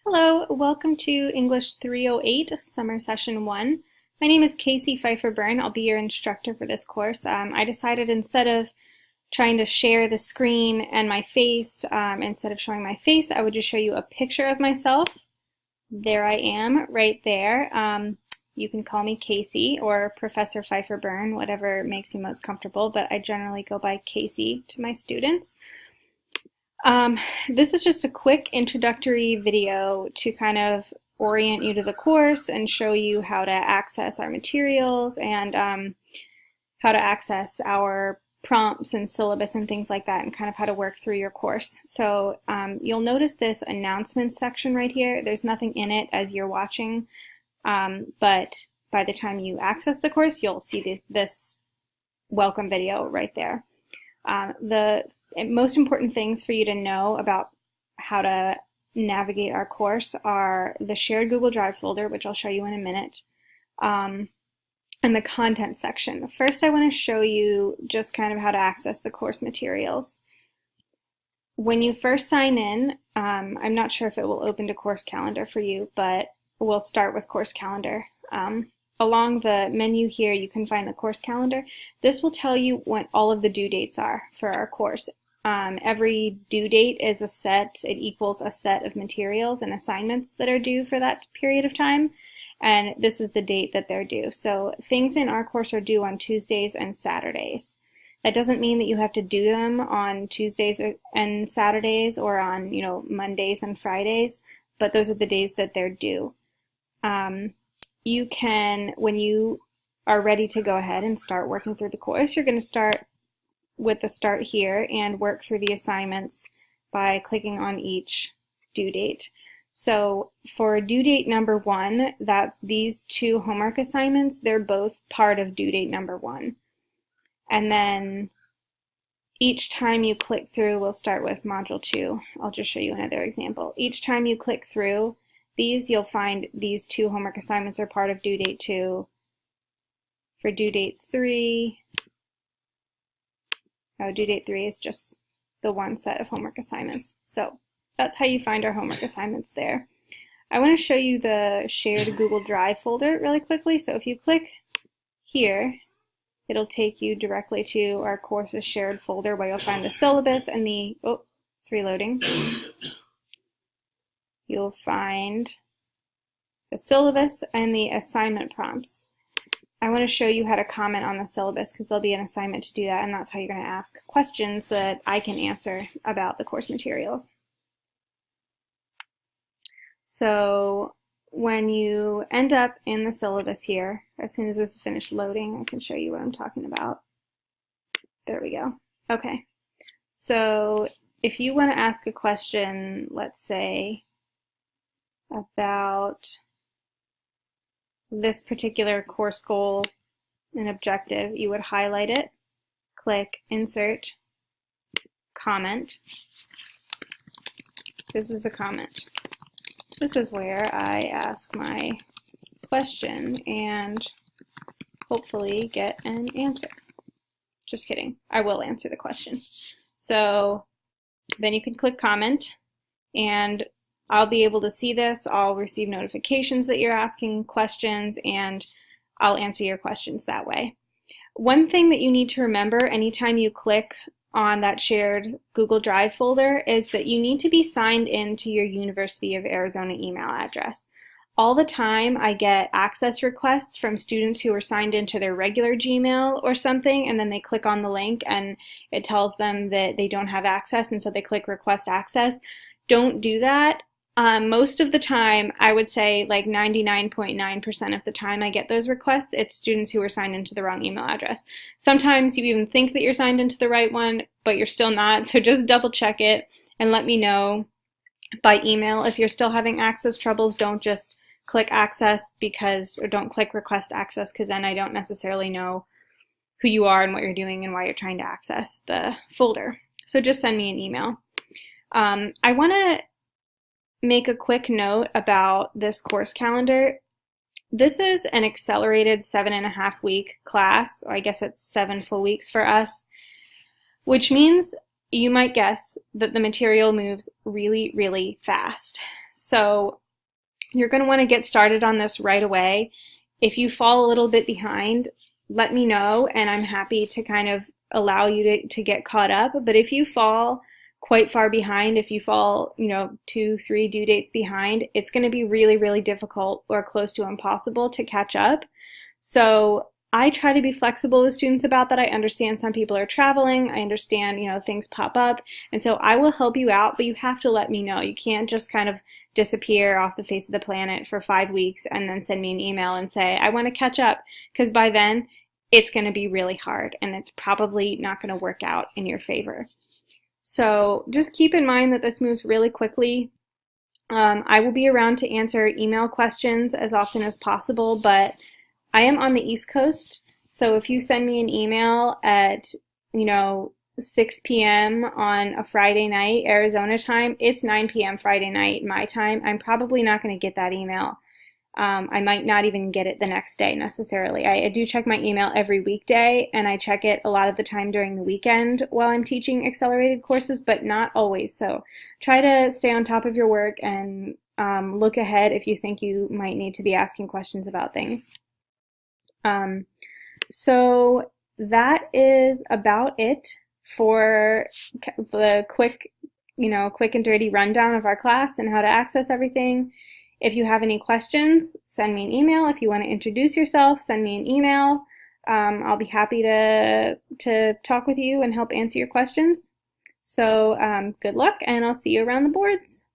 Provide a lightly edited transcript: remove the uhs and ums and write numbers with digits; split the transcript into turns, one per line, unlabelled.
Hello, welcome to English 308, Summer Session 1. My name is Casey Phifer-Byrne. I'll be your instructor for this course. I decided instead of trying to share the screen and my face, instead of showing my face, I would just show you a picture of myself. There I am, right there. You can call me Casey or Professor Phifer-Byrne, whatever makes you most comfortable, but I generally go by Casey to my students. This is just a quick introductory video to kind of orient you to the course and show you how to access our materials and how to access our prompts and syllabus and things like that, and kind of how to work through your course. So you'll notice this announcements section right here. There's nothing in it as you're watching, but by the time you access the course, you'll see this welcome video right there. The most important things for you to know about how to navigate our course are the shared Google Drive folder, which I'll show you in a minute, and the content section. First, I want to show you just kind of how to access the course materials. When you first sign in, I'm not sure if it will open to Course Calendar for you, but we'll start with Course Calendar. Along the menu here, you can find the course calendar. This will tell you what all of the due dates are for our course. Every due date is a set, it equals a set of materials and assignments that are due for that period of time, and this is the date that they're due. So things in our course are due on Tuesdays and Saturdays. That doesn't mean that you have to do them on Tuesdays and Saturdays or on, Mondays and Fridays, but those are the days that they're due. You can, when you are ready to go ahead and start working through the course, you're going to start with the start here and work through the assignments by clicking on each due date. So for due date number 1, that's these 2 homework assignments. They're both part of due date number 1. And then each time you click through, we'll start with module 2. I'll just show you another example. Each time you click through these, you'll find these 2 homework assignments are part of due date 2. For due date 3, due date 3 is just the one set of homework assignments. So that's how you find our homework assignments there. I want to show you the shared Google Drive folder really quickly. So if you click here, it'll take you directly to our courses shared folder where you'll find the syllabus and the, it's reloading. You'll find the syllabus and the assignment prompts. I want to show you how to comment on the syllabus because there'll be an assignment to do that, and that's how you're going to ask questions that I can answer about the course materials. So when you end up in the syllabus here, as soon as this is finished loading, I can show you what I'm talking about. There we go. Okay. So if you want to ask a question, let's say, about this particular course goal and objective, you would highlight it, click Insert, Comment. This is a comment. This is where I ask my question and hopefully get an answer. Just kidding. I will answer the question. So then you can click Comment, and I'll be able to see this. I'll receive notifications that you're asking questions, and I'll answer your questions that way. One thing that you need to remember anytime you click on that shared Google Drive folder is that you need to be signed into your University of Arizona email address. All the time I get access requests from students who are signed into their regular Gmail or something, and then they click on the link and it tells them that they don't have access, and so they click Request Access. Don't do that. Most of the time, I would say like 99.9% of the time I get those requests, it's students who are signed into the wrong email address. Sometimes you even think that you're signed into the right one, but you're still not, so just double check it and let me know by email. If you're still having access troubles, don't just click access or don't click request access, because then I don't necessarily know who you are and what you're doing and why you're trying to access the folder. So just send me an email. I want to make a quick note about this course calendar. This is an accelerated 7.5-week class, or I guess it's 7 full weeks for us, which means you might guess that the material moves really, really fast. So you're going to want to get started on this right away. If you fall a little bit behind, let me know, and I'm happy to kind of allow you to get caught up. But if you fall quite far behind, if you fall, 2, 3 due dates behind, it's going to be really, really difficult or close to impossible to catch up. So I try to be flexible with students about that. I understand some people are traveling. I understand, things pop up. And so I will help you out, but you have to let me know. You can't just kind of disappear off the face of the planet for 5 weeks and then send me an email and say, I want to catch up, because by then it's going to be really hard and it's probably not going to work out in your favor. So just keep in mind that this moves really quickly. I will be around to answer email questions as often as possible, but I am on the East Coast, so if you send me an email at, 6 p.m. on a Friday night, Arizona time, it's 9 p.m. Friday night, my time. I'm probably not going to get that email. I might not even get it the next day necessarily. I do check my email every weekday, and I check it a lot of the time during the weekend while I'm teaching accelerated courses, but not always. So try to stay on top of your work and look ahead if you think you might need to be asking questions about things. So that is about it for the quick and dirty rundown of our class and how to access everything. If you have any questions, send me an email. If you want to introduce yourself, send me an email. I'll be happy to talk with you and help answer your questions. So good luck, and I'll see you around the boards.